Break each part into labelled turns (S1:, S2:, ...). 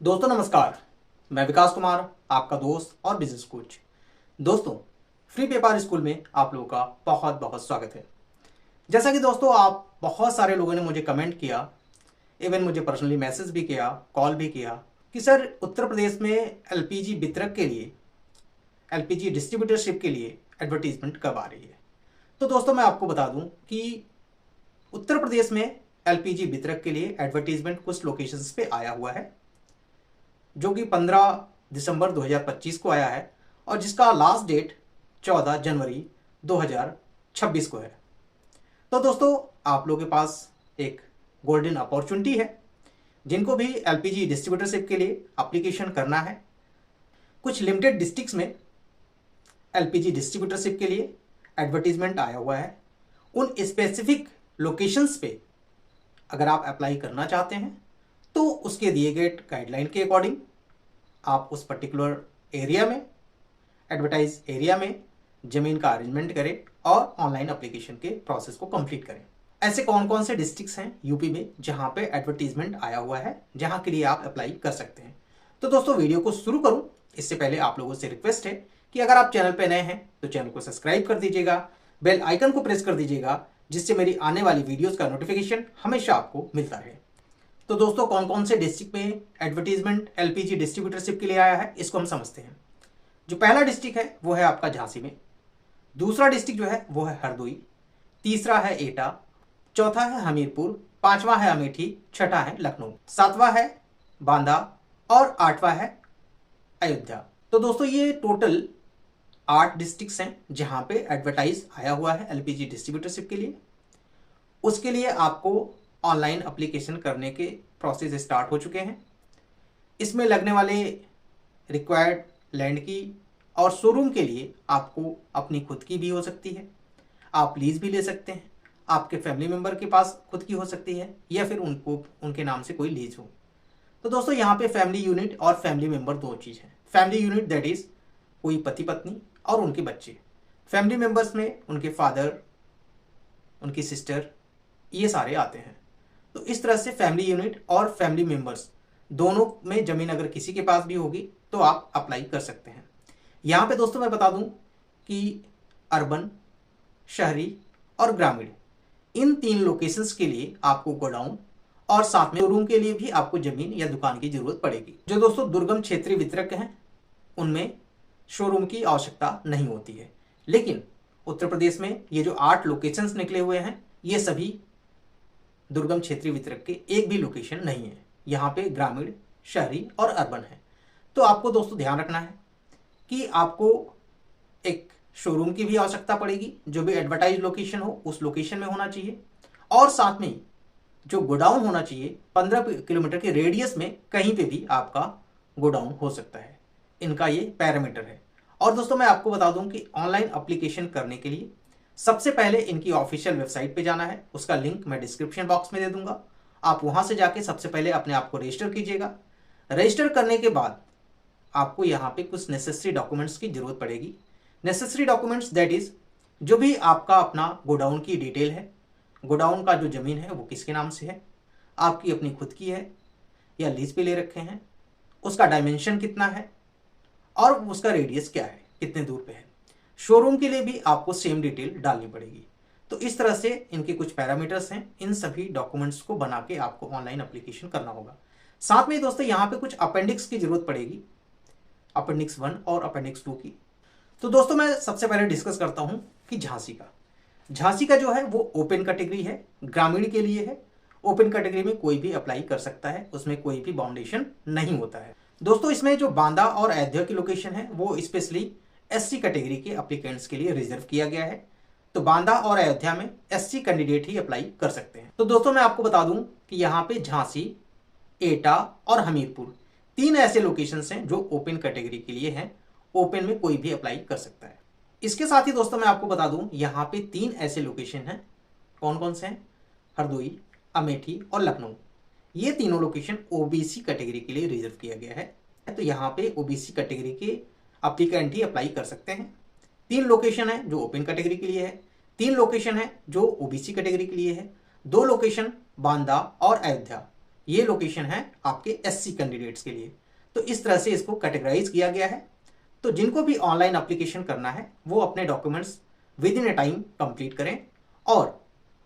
S1: दोस्तों नमस्कार। मैं विकास कुमार, आपका दोस्त और बिजनेस कोच। दोस्तों, फ्री पेपर स्कूल में आप लोगों का बहुत बहुत स्वागत है। जैसा कि दोस्तों आप बहुत सारे लोगों ने मुझे कमेंट किया, इवन मुझे पर्सनली मैसेज भी किया, कॉल भी किया कि सर उत्तर प्रदेश में एलपीजी वितरक के लिए, एलपीजी डिस्ट्रीब्यूटरशिप के लिए एडवर्टीजमेंट कब आ रही है। तो दोस्तों मैं आपको बता दूं कि उत्तर प्रदेश में एलपीजी वितरक के लिए एडवर्टीजमेंट कुछ लोकेशंस पे आया हुआ है, जो कि 15 दिसंबर 2025 को आया है और जिसका लास्ट डेट 14 जनवरी 2026 को है। तो दोस्तों आप लोगों के पास एक गोल्डन अपॉर्चुनिटी है। जिनको भी एलपीजी डिस्ट्रीब्यूटरशिप के लिए एप्लीकेशन करना है, कुछ लिमिटेड डिस्ट्रिक्ट्स में एलपीजी डिस्ट्रीब्यूटरशिप के लिए एडवर्टीजमेंट आया हुआ है। उन स्पेसिफिक लोकेशंस पे अगर आप अप्लाई करना चाहते हैं तो उसके दिए गए गाइडलाइन के अकॉर्डिंग आप उस पर्टिकुलर एरिया में, एडवर्टाइज एरिया में ज़मीन का अरेंजमेंट करें और ऑनलाइन एप्लीकेशन के प्रोसेस को कंप्लीट करें। ऐसे कौन कौन से डिस्ट्रिक्ट्स हैं यूपी में जहां पे एडवर्टीजमेंट आया हुआ है, जहां के लिए आप अप्लाई कर सकते हैं। तो दोस्तों वीडियो को शुरू करूं इससे पहले आप लोगों से रिक्वेस्ट है कि अगर आप चैनल पर नए हैं तो चैनल को सब्सक्राइब कर दीजिएगा, बेल आइकन को प्रेस कर दीजिएगा, जिससे मेरी आने वाली वीडियोज़ का नोटिफिकेशन हमेशा आपको मिलता रहे। तो दोस्तों कौन कौन से डिस्ट्रिक्ट में एडवर्टीजमेंट एलपीजी डिस्ट्रीब्यूटरशिप के लिए आया है, इसको हम समझते हैं। जो पहला डिस्ट्रिक्ट है वो है आपका झांसी में, दूसरा डिस्ट्रिक्ट जो है वो है हरदोई, तीसरा है एटा, चौथा है हमीरपुर, पांचवा है अमेठी, छठा है लखनऊ, सातवां है बांदा और आठवां है अयोध्या। तो दोस्तों ये टोटल 8 डिस्ट्रिक्ट्स हैं जहां पे एडवर्टाइज आया हुआ है एलपीजी डिस्ट्रीब्यूटरशिप के लिए। उसके लिए आपको ऑनलाइन एप्लीकेशन करने के प्रोसेस स्टार्ट हो चुके हैं। इसमें लगने वाले रिक्वायर्ड लैंड की और शोरूम के लिए आपको अपनी खुद की भी हो सकती है, आप लीज भी ले सकते हैं, आपके फैमिली मेम्बर के पास खुद की हो सकती है या फिर उनके नाम से कोई लीज हो। तो दोस्तों यहाँ पे फैमिली यूनिट और फैमिली मेम्बर दो चीज़ है। फैमिली यूनिट दैट इज कोई पति पत्नी और उनके बच्चे। फैमिली मेम्बर्स में उनके फादर, उनकी सिस्टर, ये सारे आते हैं। तो इस तरह से फैमिली यूनिट और फैमिली मेम्बर्स दोनों में ज़मीन अगर किसी के पास भी होगी तो आप अप्लाई कर सकते हैं। यहाँ पे दोस्तों मैं बता दूं कि अर्बन, शहरी और ग्रामीण, इन 3 लोकेशंस के लिए आपको गोडाउन और साथ में शोरूम के लिए भी आपको ज़मीन या दुकान की ज़रूरत पड़ेगी। जो दोस्तों दुर्गम क्षेत्रीय वितरक हैं उनमें शोरूम की आवश्यकता नहीं होती है, लेकिन उत्तर प्रदेश में ये जो 8 लोकेशंस निकले हुए हैं ये सभी दुर्गम क्षेत्रीय वितरक के एक भी लोकेशन नहीं है। यहाँ पे ग्रामीण, शहरी और अर्बन है। तो आपको दोस्तों ध्यान रखना है कि आपको एक शोरूम की भी आवश्यकता पड़ेगी, जो भी एडवर्टाइज लोकेशन हो उस लोकेशन में होना चाहिए, और साथ में जो गोडाउन होना चाहिए 15 किलोमीटर के रेडियस में कहीं पे भी आपका गोडाउन हो सकता है। इनका ये पैरामीटर है। और दोस्तों मैं आपको बता दूं कि ऑनलाइन एप्लीकेशन करने के लिए सबसे पहले इनकी ऑफिशियल वेबसाइट पे जाना है। उसका लिंक मैं डिस्क्रिप्शन बॉक्स में दे दूंगा। आप वहां से जाके सबसे पहले अपने आप को रजिस्टर कीजिएगा। रजिस्टर करने के बाद आपको यहाँ पे कुछ नेसेसरी डॉक्यूमेंट्स की जरूरत पड़ेगी। नेसेसरी डॉक्यूमेंट्स दैट इज जो भी आपका अपना गोडाउन की डिटेल है, गोडाउन का जो ज़मीन है वो किसके नाम से है, आपकी अपनी खुद की है या लीज पे ले रखे हैं, उसका डायमेंशन कितना है और उसका रेडियस क्या है, कितने दूर पे है। शोरूम के लिए भी आपको सेम डिटेल डालनी पड़ेगी। तो इस तरह से इनके कुछ पैरामीटर्स हैं। इन सभी डॉक्यूमेंट्स को बना के आपको ऑनलाइन एप्लीकेशन करना होगा। साथ में दोस्तों यहाँ पे कुछ अपेंडिक्स की जरूरत पड़ेगी, अपेंडिक्स 1 और अपेंडिक्स 2 की। तो दोस्तों मैं सबसे पहले डिस्कस करता हूँ कि झांसी का जो है वो ओपन कैटेगरी है, ग्रामीण के लिए है। ओपन कैटेगरी में कोई भी अप्लाई कर सकता है, उसमें कोई भी बाउंडेशन नहीं होता है। दोस्तों इसमें जो बांदा और अयोध्या की लोकेशन है वो स्पेशली एससी कैटेगरी के एप्लीकेंट्स के लिए रिजर्व किया गया है। तो बांदा और अयोध्या में एससी कैंडिडेट ही अप्लाई कर सकते हैं। तो दोस्तों मैं आपको बता दूं कि यहाँ पे झांसी, एटा और हमीरपुर 3 ऐसे लोकेशंस हैं जो ओपन कैटेगरी के लिए हैं। ओपन में कोई भी अप्लाई कर सकता है। इसके साथ ही दोस्तों मैं आपको बता दूं यहाँ पे 3 ऐसे लोकेशन हैं। कौन कौन से हैं? हरदोई, अमेठी और लखनऊ। ये तीनों लोकेशन ओबीसी कैटेगरी के लिए रिजर्व किया गया है। तो यहाँ पे ओबीसी कैटेगरी के एप्लीकेंट ही अप्लाई कर सकते हैं। 3 लोकेशन है जो ओपन कैटेगरी के लिए है, 3 लोकेशन है जो ओबीसी कैटेगरी के लिए है, 2 लोकेशन बांदा और अयोध्या ये लोकेशन है आपके SC कैंडिडेट्स के लिए। तो इस तरह से इसको कैटेगराइज किया गया है। तो जिनको भी ऑनलाइन एप्लीकेशन करना है वो अपने documents with in A time complete करें और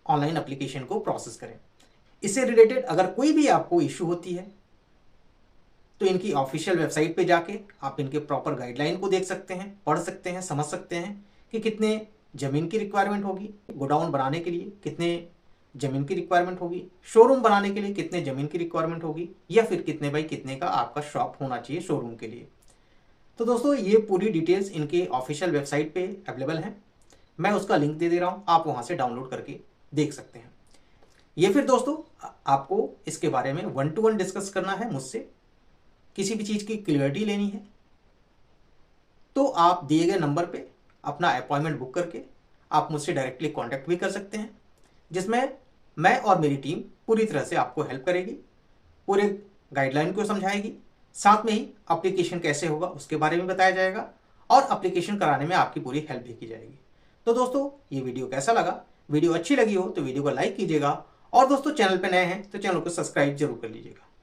S1: ऑनलाइन एप्लीकेशन को प्रोसेस करें। इससे रिलेटेड अगर कोई भी आपको इश्यू होती है तो इनकी ऑफिशियल वेबसाइट पे जाके आप इनके प्रॉपर गाइडलाइन को देख सकते हैं, पढ़ सकते हैं, समझ सकते हैं कि कितने ज़मीन की रिक्वायरमेंट होगी, गोडाउन बनाने के लिए कितने ज़मीन की रिक्वायरमेंट होगी, शोरूम बनाने के लिए कितने ज़मीन की रिक्वायरमेंट होगी, या फिर कितने बाई कितने का आपका शॉप होना चाहिए शोरूम के लिए। तो दोस्तों ये पूरी डिटेल्स इनके ऑफिशियल वेबसाइट पे अवेलेबल हैं। मैं उसका लिंक दे रहा हूँ, आप वहाँ से डाउनलोड करके देख सकते हैं। ये फिर दोस्तों आपको इसके बारे में 1-to-1 डिस्कस करना है मुझसे, किसी भी चीज़ की क्लियरिटी लेनी है तो आप दिए गए नंबर पे अपना अपॉइंटमेंट बुक करके आप मुझसे डायरेक्टली कांटेक्ट भी कर सकते हैं, जिसमें मैं और मेरी टीम पूरी तरह से आपको हेल्प करेगी, पूरे गाइडलाइन को समझाएगी, साथ में ही एप्लीकेशन कैसे होगा उसके बारे में बताया जाएगा और एप्लीकेशन कराने में आपकी पूरी हेल्प भी की जाएगी। तो दोस्तों ये वीडियो कैसा लगा? वीडियो अच्छी लगी हो तो वीडियो को लाइक कीजिएगा और दोस्तों चैनल पर नए हैं तो चैनल को सब्सक्राइब जरूर कर लीजिएगा।